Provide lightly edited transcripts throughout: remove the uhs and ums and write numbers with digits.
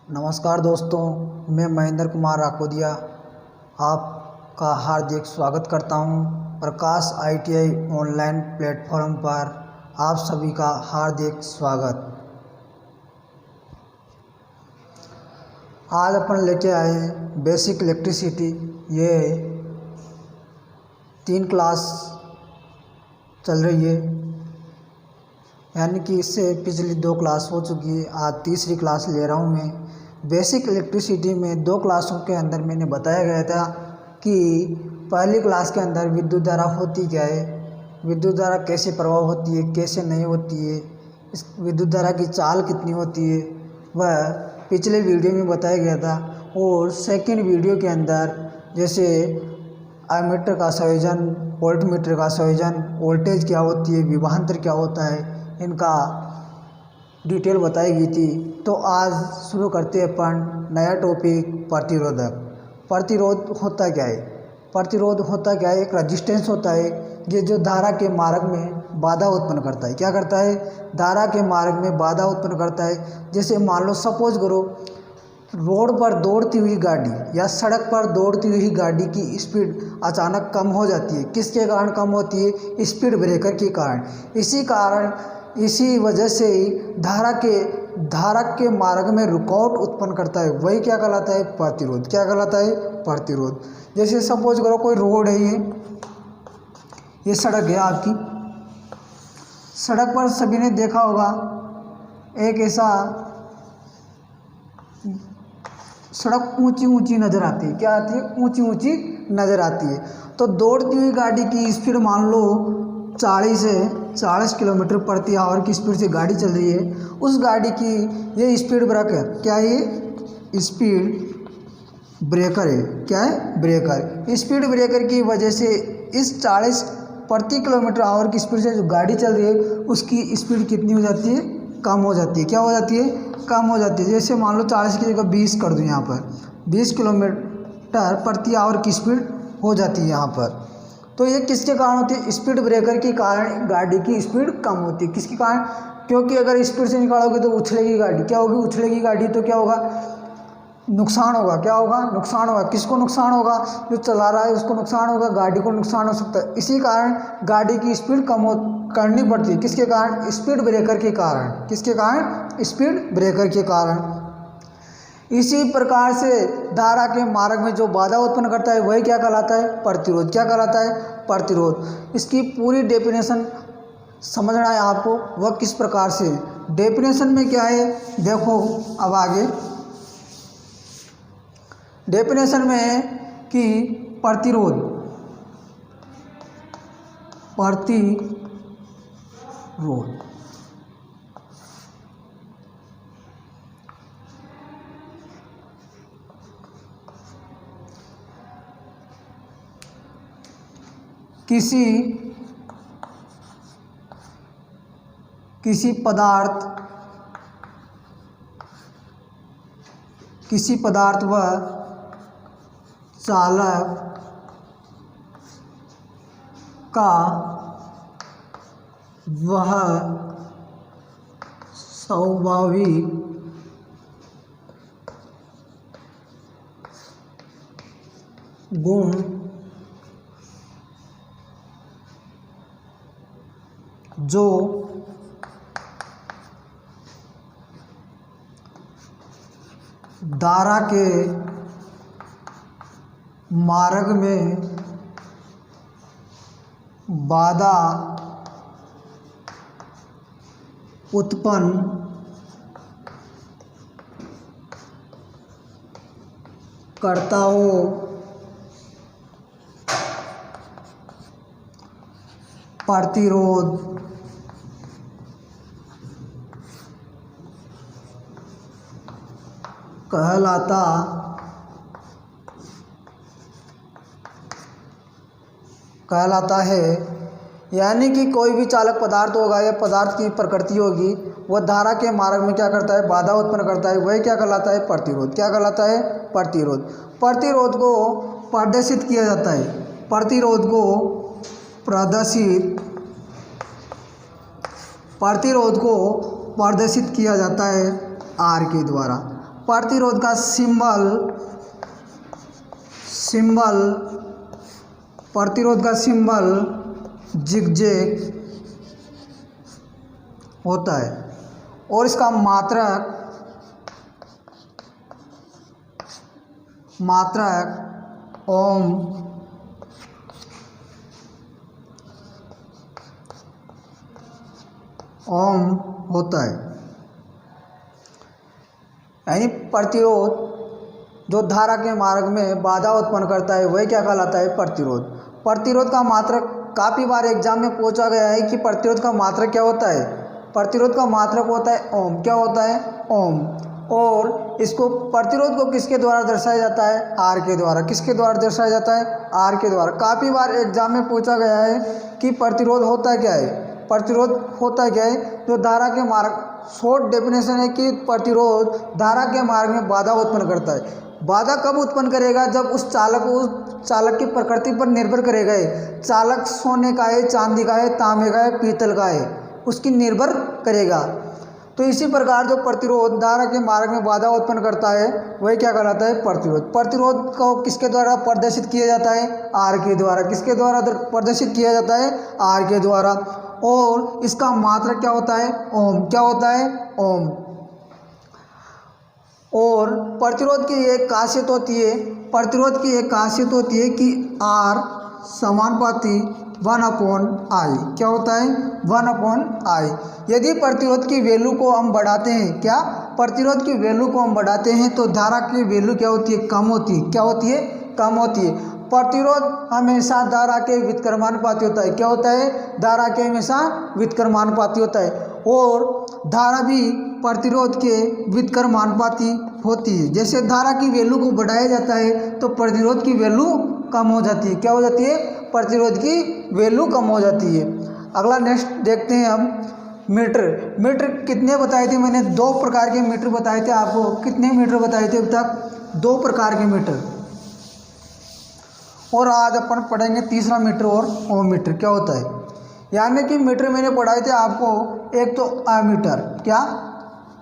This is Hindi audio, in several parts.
नमस्कार दोस्तों, मैं महेंद्र कुमार राकोदिया आपका हार्दिक स्वागत करता हूं। प्रकाश ITI ऑनलाइन प्लेटफॉर्म पर आप सभी का हार्दिक स्वागत। आज अपन लेके आए हैं बेसिक इलेक्ट्रिसिटी। ये 3 क्लास चल रही है, यानी कि इससे पिछली 2 क्लास हो चुकी है। आज तीसरी क्लास ले रहा हूँ मैं। बेसिक इलेक्ट्रिसिटी में 2 क्लासों के अंदर मैंने बताया गया था कि पहली क्लास के अंदर विद्युत धारा होती क्या है, विद्युत धारा कैसे प्रभाव होती है, कैसे नहीं होती है, इस विद्युत धारा की चाल कितनी होती है, वह पिछले वीडियो में बताया गया था। और सेकंड वीडियो के अंदर जैसे एमीटर का संयोजन, वोल्टमीटर का संयोजन, वोल्टेज क्या होती है, विभवांतर क्या होता है, इनका डिटेल बताई गई थी। तो आज शुरू करते हैं अपन नया टॉपिक, प्रतिरोधक। प्रतिरोध होता क्या है? प्रतिरोध होता क्या है? एक रेजिस्टेंस होता है, ये जो धारा के मार्ग में बाधा उत्पन्न करता है। क्या करता है? धारा के मार्ग में बाधा उत्पन्न करता है। जैसे मान लो, सपोज करो, रोड पर दौड़ती हुई गाड़ी या सड़क पर दौड़ती हुई गाड़ी की स्पीड अचानक कम हो जाती है। किसके कारण कम होती है? स्पीड ब्रेकर के कारण। इसी वजह से ही धारा के मार्ग में रुकावट उत्पन्न करता है। वही क्या कहलाता है? प्रतिरोध। क्या कहलाता है? प्रतिरोध। जैसे सपोज करो, कोई रोड है, ये सड़क है आपकी। सड़क पर सभी ने देखा होगा, एक ऐसा सड़क ऊंची ऊंची नज़र आती है। क्या आती है? ऊंची ऊंची नज़र आती है। तो दौड़ती हुई गाड़ी की स्पीड मान लो 40 किलोमीटर प्रति आवर की स्पीड से गाड़ी चल रही है। उस गाड़ी की ये स्पीड ब्रेकर, क्या है? ये स्पीड ब्रेकर है। क्या है? ब्रेकर। स्पीड ब्रेकर की वजह से इस 40 प्रति किलोमीटर आवर की स्पीड से जो गाड़ी चल रही है, उसकी स्पीड कितनी हो जाती है? कम हो जाती है। क्या हो जाती है? कम हो जाती है। जैसे मान लो 40 की जगह 20 कर दूँ, यहाँ पर 20 किलोमीटर प्रति आवर की स्पीड हो जाती है यहाँ पर। तो ये किसके कारण होती है? स्पीड ब्रेकर के कारण गाड़ी की स्पीड कम होती है। किसके कारण? क्योंकि अगर स्पीड से निकालोगे तो उछलेगी गाड़ी। क्या होगी? उछलेगी गाड़ी, तो क्या होगा? नुकसान होगा। क्या होगा? नुकसान होगा। किसको नुकसान होगा? जो चला रहा है उसको नुकसान होगा, गाड़ी को नुकसान हो सकता है। इसी कारण गाड़ी की स्पीड कम करनी पड़ती है। किसके कारण? स्पीड ब्रेकर के कारण। किसके कारण? स्पीड ब्रेकर के कारण। इसी प्रकार से धारा के मार्ग में जो बाधा उत्पन्न करता है, वही क्या कहलाता है? प्रतिरोध। क्या कहलाता है? प्रतिरोध। इसकी पूरी डेफिनेशन समझना है आपको, वह किस प्रकार से। डेफिनेशन में क्या है देखो, अब आगे डेफिनेशन में है कि प्रतिरोध किसी पदार्थ व चालक का वह स्वाभाविक गुण जो धारा के मार्ग में बाधा उत्पन्न करता हो, प्रतिरोध कहलाता है। यानी कि कोई भी चालक पदार्थ होगा या पदार्थ की प्रकृति होगी, वह धारा के मार्ग में क्या करता है? बाधा उत्पन्न करता है। वही क्या कहलाता है? प्रतिरोध। क्या कहलाता है? प्रतिरोध। प्रतिरोध को प्रदर्शित किया जाता है। प्रतिरोध को प्रदर्शित किया जाता है आर के द्वारा। प्रतिरोध का सिंबल जिगजैग होता है और इसका मात्रक ओम होता है। यानी प्रतिरोध जो धारा के मार्ग में बाधा उत्पन्न करता है वह क्या कहलाता है? प्रतिरोध। प्रतिरोध का मात्रक काफ़ी बार एग्जाम में पूछा गया है कि प्रतिरोध का मात्रक क्या होता है? प्रतिरोध का मात्रक होता है ओम। क्या होता है? ओम। और इसको प्रतिरोध को किसके द्वारा दर्शाया जाता है? आर के द्वारा। किसके द्वारा दर्शाया जाता है? आर के द्वारा। काफ़ी बार एग्जाम में पूछा गया है कि प्रतिरोध होता क्या है? प्रतिरोध होता क्या है? जो धारा के मार्ग, शॉर्ट डेफिनेशन है कि प्रतिरोध धारा के मार्ग में बाधा उत्पन्न करता है। बाधा कब उत्पन्न करेगा? जब उस चालक की प्रकृति पर निर्भर करेगा। चालक सोने का है, चांदी का है, तांबे का है, पीतल का है, उसकी निर्भर करेगा। तो इसी प्रकार जो प्रतिरोध धारा के मार्ग में बाधा उत्पन्न करता है वही क्या कहलाता है? प्रतिरोध। प्रतिरोध को किसके द्वारा प्रदर्शित किया जाता है? आर के द्वारा। किसके द्वारा प्रदर्शित किया जाता है? आर के द्वारा। और इसका मात्रक क्या होता है? ओम। क्या होता है? ओम। और प्रतिरोध की एक खासियत होती है कि आर समानुपाती 1/I। क्या होता है? 1/I। यदि प्रतिरोध की वैल्यू को हम बढ़ाते हैं, क्या प्रतिरोध की वैल्यू को हम बढ़ाते हैं तो धारा की वैल्यू क्या होती है? कम होती है। क्या होती है? कम होती है। प्रतिरोध हमेशा धारा के व्युत्क्रमानुपाती होता है। क्या होता है? धारा के हमेशा व्युत्क्रमानुपाती होता है। और धारा भी प्रतिरोध के व्युत्क्रमानुपाती होती है। जैसे धारा की वैल्यू को बढ़ाया जाता है तो प्रतिरोध की वैल्यू कम हो जाती है। क्या हो जाती है? प्रतिरोध की वैल्यू कम हो जाती है। अगला नेक्स्ट देखते हैं हम मीटर। मीटर कितने बताए थे मैंने? 2 प्रकार के मीटर बताए थे आपको। कितने मीटर बताए थे अब तक? 2 प्रकार के मीटर। और आज अपन पढ़ेंगे तीसरा मीटर और ओम मीटर क्या होता है। यानी कि मीटर मैंने पढ़ाए थे आपको, एक तो अमीटर। क्या?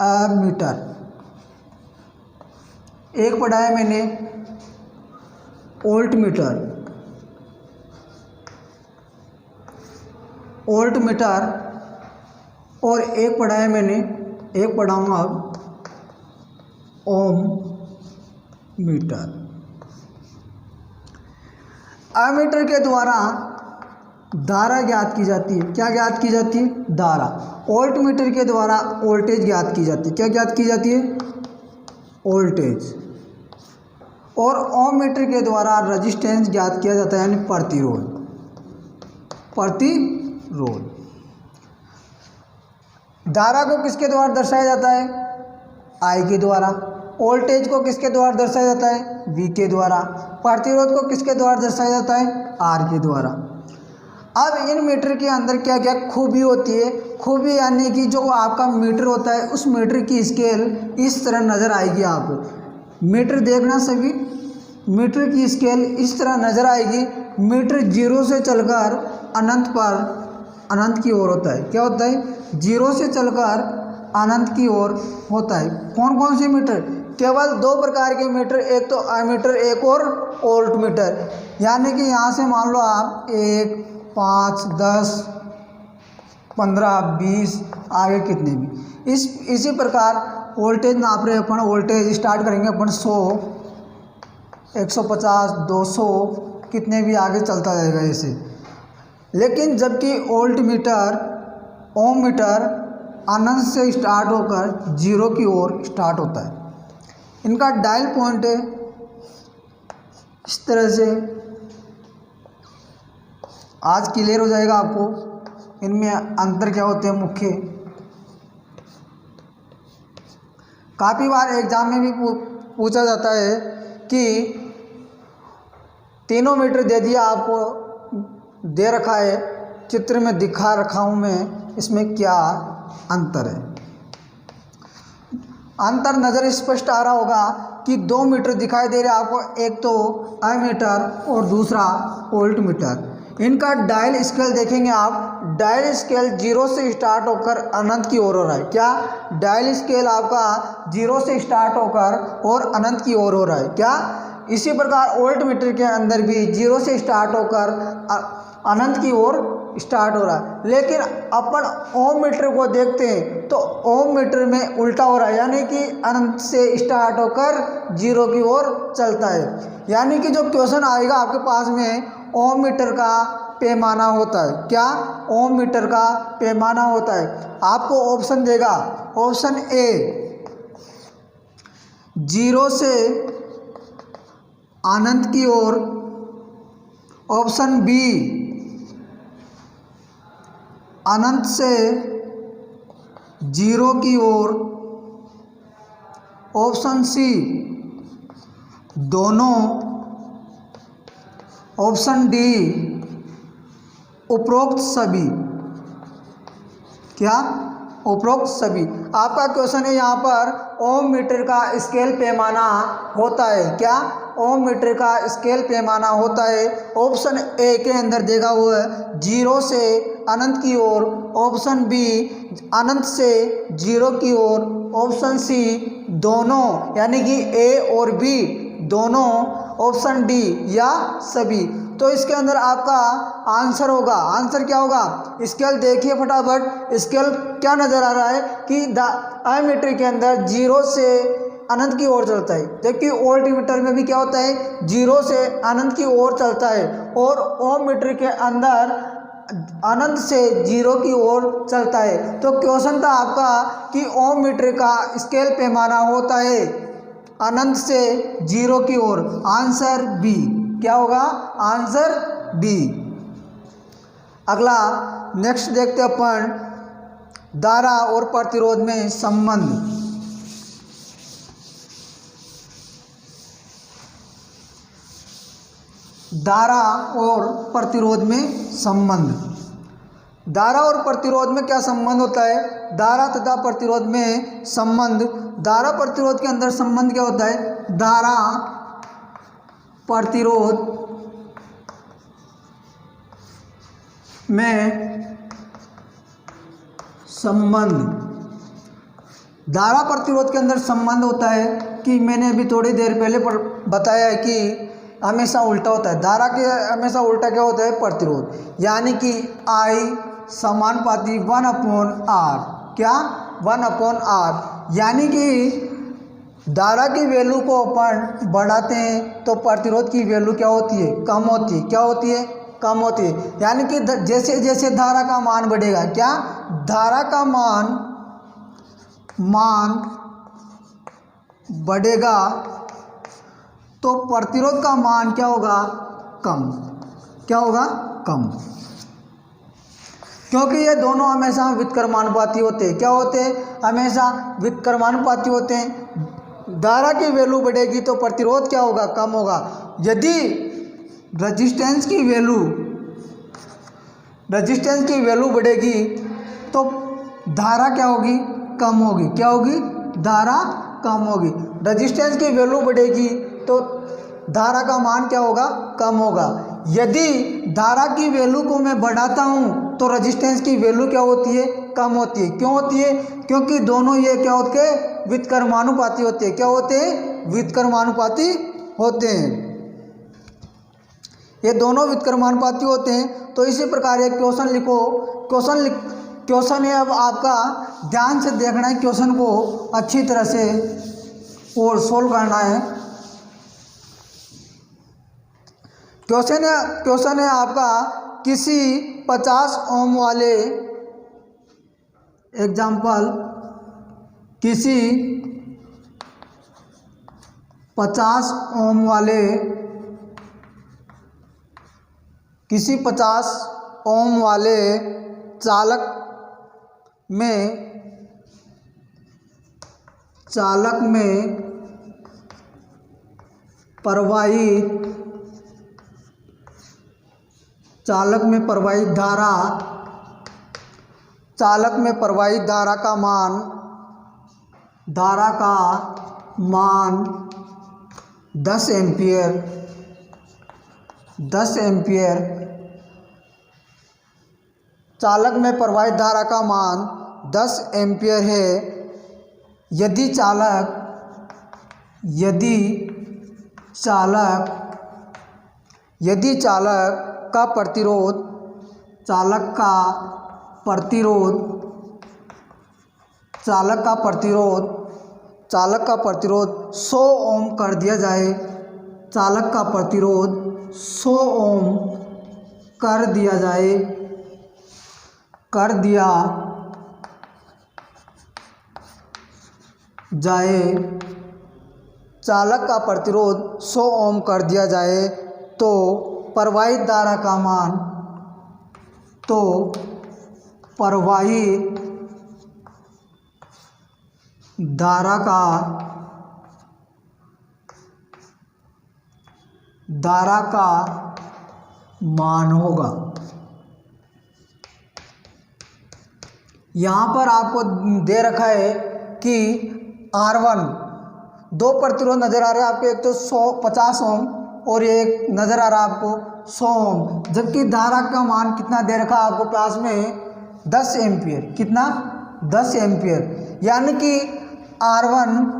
अमीटर। एक पढ़ाया मैंने वोल्ट मीटर। और एक पढ़ाया मैंने, एक पढ़ाऊंगा अब ओम मीटर। अमीटर के द्वारा धारा ज्ञात की जाती है। क्या ज्ञात की जाती है? धारा। वोल्ट मीटर के द्वारा वोल्टेज ज्ञात की जाती है। क्या ज्ञात की जाती है? वोल्टेज। और ओम मीटर के द्वारा रेजिस्टेंस ज्ञात किया जाता है, यानी प्रतिरोध। धारा को किसके द्वारा दर्शाया जाता है? आई के द्वारा। वोल्टेज को किसके द्वारा दर्शाया जाता है? वी के द्वारा। प्रतिरोध को किसके द्वारा दर्शाया जाता है? आर के द्वारा। अब इन मीटर के अंदर क्या क्या खूबी होती है? खूबी यानी कि जो आपका मीटर होता है उस मीटर की स्केल इस तरह नज़र आएगी। आपको मीटर देखना सभी, मीटर की स्केल इस तरह नज़र आएगी। मीटर 0 से चलकर अनंत की ओर होता है। क्या होता है? 0 से चलकर अनंत की ओर होता है। कौन कौन से मीटर? केवल 2 प्रकार के मीटर, एक तो अमीटर, एक और वोल्ट मीटर। यानी कि यहाँ से मान लो आप 1, 5, 10, 15, 20 आगे कितने भी। इसी प्रकार वोल्टेज नाप रहे अपन। वोल्टेज स्टार्ट करेंगे अपन 100, 150, 200, कितने भी आगे चलता जाएगा ऐसे। लेकिन जबकि वोल्ट मीटर, ओम मीटर अनंत से स्टार्ट होकर 0 की ओर स्टार्ट होता है। इनका डायल पॉइंट है इस तरह से। आज क्लियर हो जाएगा आपको इनमें अंतर क्या होते हैं मुख्य। काफ़ी बार एग्जाम में भी पूछा जाता है कि तीनों मीटर दे दिया आपको, दे रखा है, चित्र में दिखा रखा हूँ मैं, इसमें क्या अंतर है। अंतर नज़र स्पष्ट आ रहा होगा कि 2 मीटर दिखाई दे रहे हैं आपको, एक तो अमीटर और दूसरा वोल्ट मीटर। इनका डायल स्केल देखेंगे आप, डायल स्केल 0 से स्टार्ट होकर अनंत की ओर हो रहा है। क्या? डायल स्केल आपका 0 से स्टार्ट होकर और अनंत की ओर हो रहा है। क्या? इसी प्रकार वोल्ट मीटर के अंदर भी 0 से स्टार्ट होकर अनंत की ओर स्टार्ट हो रहा है। लेकिन अपन ओम मीटर को देखते हैं तो ओम मीटर में उल्टा हो रहा है, यानी कि अनंत से स्टार्ट होकर 0 की ओर चलता है। यानी कि जो क्वेश्चन आएगा आपके पास में ओम मीटर का पैमाना होता है। क्या? ओम मीटर का पैमाना होता है। आपको ऑप्शन देगा, ऑप्शन ए 0 से अनंत की ओर, ऑप्शन बी अनंत से 0 की ओर, ऑप्शन सी दोनों, ऑप्शन डी उपरोक्त सभी। क्या? उपरोक्त सभी। आपका क्वेश्चन है यहाँ पर ओम मीटर का स्केल पैमाना होता है। क्या? ओम मीटर का स्केल पैमाना होता है। ऑप्शन ए के अंदर देगा वो है 0 से अनंत की ओर, ऑप्शन बी अनंत से 0 की ओर, ऑप्शन सी दोनों यानी कि ए और बी दोनों, ऑप्शन डी या सभी। तो इसके अंदर आपका आंसर होगा, आंसर क्या होगा? स्केल देखिए फटाफट, स्केल क्या नज़र आ रहा है कि मीटर के अंदर 0 से अनंत की ओर चलता है, जबकि वोल्ट मीटर में भी क्या होता है 0 से अनंत की ओर चलता है, और ओम मीटर के अंदर अनंत से 0 की ओर चलता है। तो क्वेश्चन था आपका कि ओम मीटर का स्केल पैमाना होता है अनंत से 0 की ओर। Answer B. क्या होगा? Answer B. अगला नेक्स्ट देखते हैं अपन धारा और प्रतिरोध में संबंध। धारा और प्रतिरोध में संबंध। धारा और प्रतिरोध में क्या संबंध होता है? धारा तथा प्रतिरोध में संबंध। धारा प्रतिरोध के अंदर संबंध क्या होता है? धारा प्रतिरोध में संबंध। धारा प्रतिरोध के अंदर संबंध होता है कि मैंने अभी थोड़ी देर पहले बताया है कि हमेशा उल्टा होता है। धारा के हमेशा उल्टा क्या होता है? प्रतिरोध। यानी कि I समानुपाती 1/R। क्या? 1/R। यानी कि धारा की वैल्यू को अपन बढ़ाते हैं तो प्रतिरोध की वैल्यू क्या होती है? कम होती है। क्या होती है? कम होती है। यानी कि जैसे जैसे धारा का मान बढ़ेगा, क्या? धारा का मान बढ़ेगा तो प्रतिरोध का मान क्या होगा? कम। क्या होगा? कम। क्योंकि ये दोनों हमेशा व्युत्क्रमानुपाती होते हैं। क्या होते हैं? हमेशा व्युत्क्रमानुपाती होते हैं। धारा की वैल्यू बढ़ेगी तो प्रतिरोध क्या होगा? कम होगा। यदि रेजिस्टेंस की वैल्यू बढ़ेगी तो धारा क्या होगी? कम होगी। क्या होगी? धारा कम होगी। रेजिस्टेंस की वैल्यू बढ़ेगी तो धारा का मान क्या होगा? कम होगा। यदि धारा की वैल्यू को मैं बढ़ाता हूँ तो रेजिस्टेंस की वैल्यू क्या होती है? कम होती है। क्यों होती है? क्योंकि दोनों ये क्या होते हैं? व्युत्क्रमानुपाती होते हैं। क्या होते हैं? व्युत्क्रमानुपाती होते हैं। ये दोनों व्युत्क्रमानुपाती होते हैं। तो इसी प्रकार एक क्वेश्चन लिखो। क्वेश्चन है, अब आपका ध्यान से देखना है, क्वेश्चन को अच्छी तरह से और सोल्व करना है। क्वेश्चन है आपका किसी 50 ओम वाले, एग्जाम्पल, किसी 50 ओम वाले, किसी 50 ओम वाले चालक में प्रवाहित धारा का मान 10 एम्पियर चालक में प्रवाहित धारा का मान 10 एम्पीयर है यदि चालक का प्रतिरोध 100 ओम कर दिया जाए। चालक का प्रतिरोध 100 ओम कर दिया चालक का प्रतिरोध 100 ओम कर दिया जाए तो प्रवाहित धारा का मान धारा का मान होगा। यहाँ पर आपको दे रखा है कि R1 दो प्रतिरोध नज़र आ रहे हैं आपको, एक तो 50 ओम और एक नज़र आ रहा है आपको 100 ओम, जबकि धारा का मान कितना दे रखा है आपको क्लास में 10 एम्पियर। कितना? 10 एम्पियर। यानी कि R1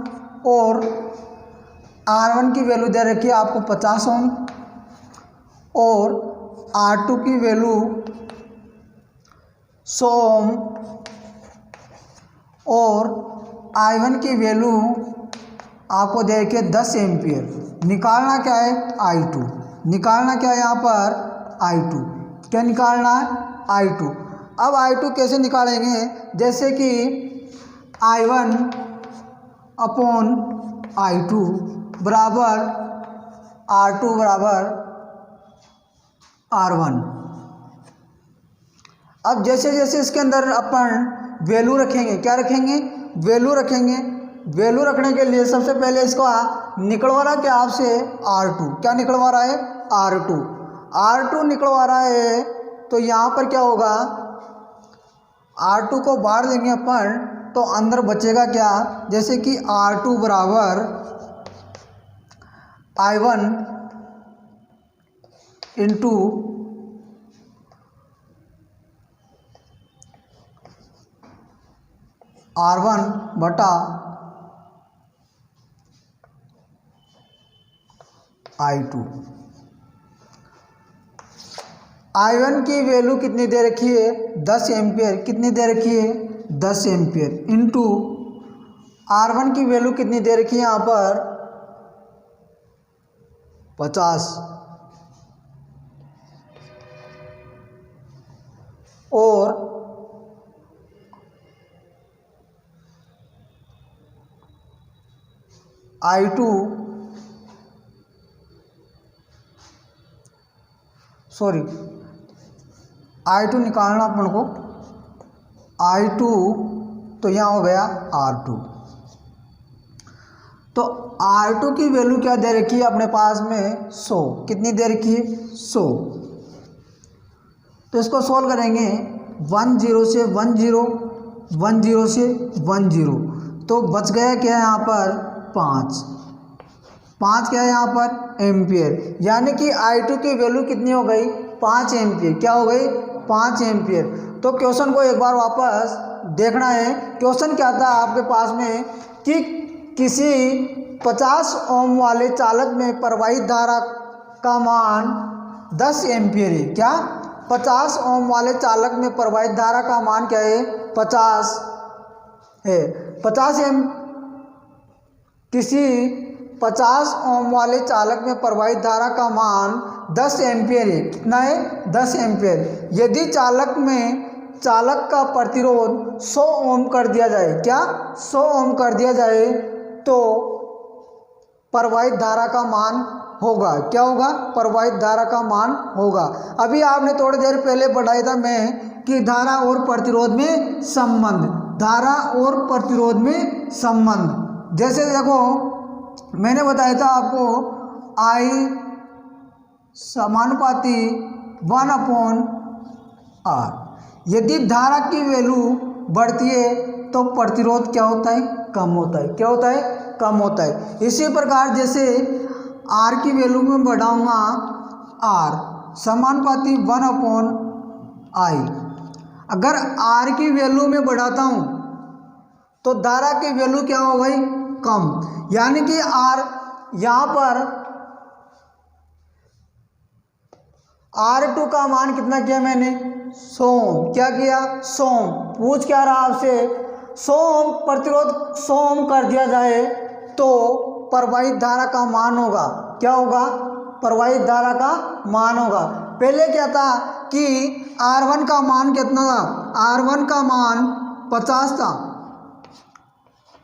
की वैल्यू दे रखी है आपको 50 ओम और R2 की वैल्यू 100 ओम और I1 की वैल्यू आपको दे रखी है 10 एम्पियर। निकालना क्या है? I2। निकालना क्या है यहाँ पर? I2। क्या निकालना है? I2। अब I2 कैसे निकालेंगे? जैसे कि I1 अपॉन I2 बराबर R2 बराबर R1। अब जैसे जैसे इसके अंदर अपन वैल्यू रखेंगे, क्या रखेंगे? वैल्यू रखेंगे। वैल्यू रखने के लिए सबसे पहले इसका निकलवा रहा क्या आपसे? R2। क्या निकलवा रहा है? R2 निकलवा रहा है तो यहाँ पर क्या होगा? R2 को बाहर लेंगे अपन तो अंदर बचेगा क्या? जैसे कि R2 बराबर I1 इंटू R1 बटा I2। I1 की वैल्यू कितनी दे रखी है? 10 एम्पियर। कितनी दे रखी है? 10 एम्पियर इंटू R1 की वैल्यू कितनी दे रखी है यहाँ पर? 50 और I2 निकालना अपन को। I2 तो यहाँ हो गया R2। तो R2 की वैल्यू क्या दे रखी है अपने पास में? 100। कितनी दे रखी है? 100। तो इसको सॉल्व करेंगे 10 से 10 10 से 10 तो बच गया क्या है यहाँ पर? 5 क्या है यहाँ पर? एम्पियर। यानी कि I2 की वैल्यू कितनी हो गई? 5 एम्पियर। क्या हो गई? 5 एम्पियर। तो क्वेश्चन को एक बार वापस देखना है। क्वेश्चन क्या था आपके पास में कि किसी 50 ओम वाले चालक में प्रवाहित धारा का मान 10 एम्पियर है। क्या? 50 ओम वाले चालक में प्रवाहित धारा का मान क्या है? 50 है। किसी 50 ओम वाले चालक में प्रवाहित धारा का मान 10 एम्पियर है। कितना है? 10 एम्पियर। यदि चालक का प्रतिरोध 100 ओम कर दिया जाए, क्या? 100 ओम कर दिया जाए तो प्रवाहित धारा का मान होगा। क्या होगा? प्रवाहित धारा का मान होगा। अभी आपने थोड़ी देर पहले पढ़ाया था मैं कि धारा और प्रतिरोध में संबंध। धारा और प्रतिरोध में संबंध जैसे देखो मैंने बताया था आपको I समानुपाती 1/R। यदि धारा की वैल्यू बढ़ती है तो प्रतिरोध क्या होता है? कम होता है। क्या होता है? कम होता है। इसी प्रकार जैसे R की वैल्यू में बढ़ाऊंगा R समानुपाती 1/I। अगर आर की वैल्यू में बढ़ाता हूँ तो धारा की वैल्यू क्या हो गई, कम। यानी कि आर यहाँ पर R2 का मान कितना किया मैंने, 100 ओम। क्या किया, 100 ओम। पूछ क्या रहा आपसे, 100 ओम प्रतिरोध 100 ओम कर दिया जाए तो प्रवाहित धारा का मान होगा, क्या होगा, प्रवाहित धारा का मान होगा। पहले क्या था कि R1 का मान कितना था, R1 का मान 50 था,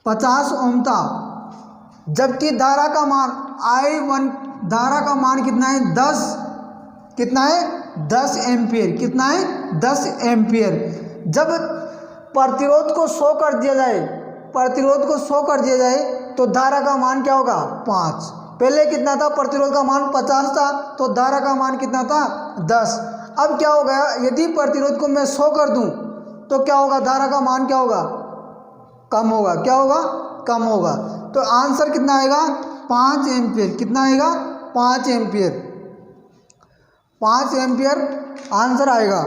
50 ओम था, जबकि धारा का मान I1, धारा का मान कितना है, 10, कितना है, 10 एम्पियर। कितना है, 10 एम्पियर। जब प्रतिरोध को 100 कर दिया जाए, प्रतिरोध को 100 कर दिया जाए तो धारा का मान क्या होगा, 5। पहले कितना था, प्रतिरोध का मान 50 था तो धारा का मान कितना था, 10। अब क्या हो गया, यदि प्रतिरोध को मैं 100 कर दूं तो क्या होगा, धारा का मान क्या होगा, कम होगा। क्या होगा, कम होगा। तो आंसर कितना आएगा, 5 एम्पियर। कितना आएगा, 5 एम्पियर। 5 एम्पियर आंसर आएगा।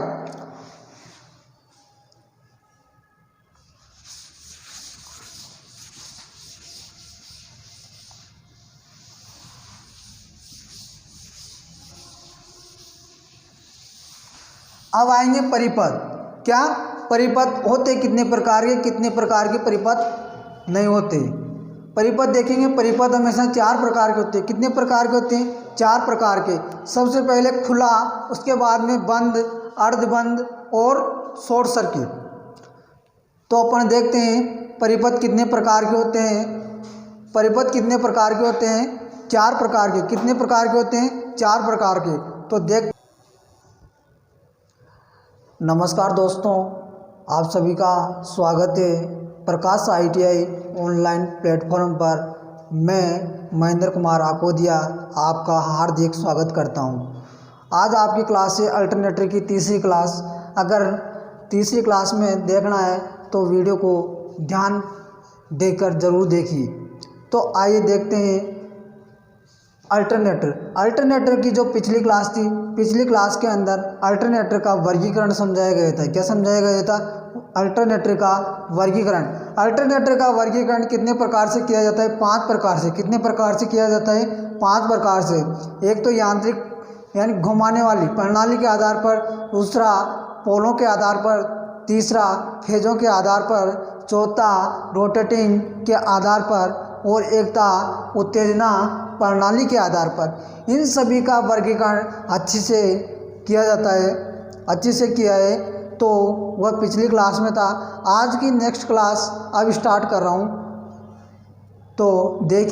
अब आएंगे परिपथ। क्या, परिपथ होते कितने प्रकार के, कितने प्रकार के परिपथ नहीं होते। परिपथ देखेंगे, परिपथ हमेशा 4 प्रकार के होते हैं। कितने प्रकार के होते हैं, 4 प्रकार के। सबसे पहले खुला, उसके बाद में बंद, अर्धबंद और शॉर्ट सर्किट। तो अपन देखते हैं परिपथ कितने प्रकार के होते हैं। परिपथ कितने प्रकार के होते हैं, 4 प्रकार के। कितने प्रकार के होते हैं, 4 प्रकार के। तो देख, नमस्कार दोस्तों, आप सभी का स्वागत है प्रकाश ITI ऑनलाइन प्लेटफॉर्म पर। मैं महेंद्र कुमार आकोदिया आपका हार्दिक स्वागत करता हूं। आज आपकी क्लास है अल्टरनेटर की तीसरी क्लास। अगर तीसरी क्लास में देखना है तो वीडियो को ध्यान देकर ज़रूर देखिए। तो आइए देखते हैं अल्टरनेटर की जो पिछली क्लास थी, पिछली क्लास के अंदर अल्टरनेटर का वर्गीकरण समझाया गया था। क्या समझाया गया था, अल्टरनेटर का वर्गीकरण। अल्टरनेटर का वर्गीकरण कितने प्रकार से किया जाता है, 5 प्रकार से। कितने प्रकार से किया जाता है, 5 प्रकार से। एक तो यांत्रिक यानी घुमाने वाली प्रणाली के आधार पर, दूसरा पोलों के आधार पर, तीसरा फेजों के आधार पर, चौथा रोटेटिंग के आधार पर और एक था उत्तेजना प्रणाली के आधार पर। इन सभी का वर्गीकरण अच्छे से किया जाता है, अच्छे से किया है। तो वह पिछली क्लास में था। आज की नेक्स्ट क्लास अब स्टार्ट कर रहा हूँ, तो देखिए।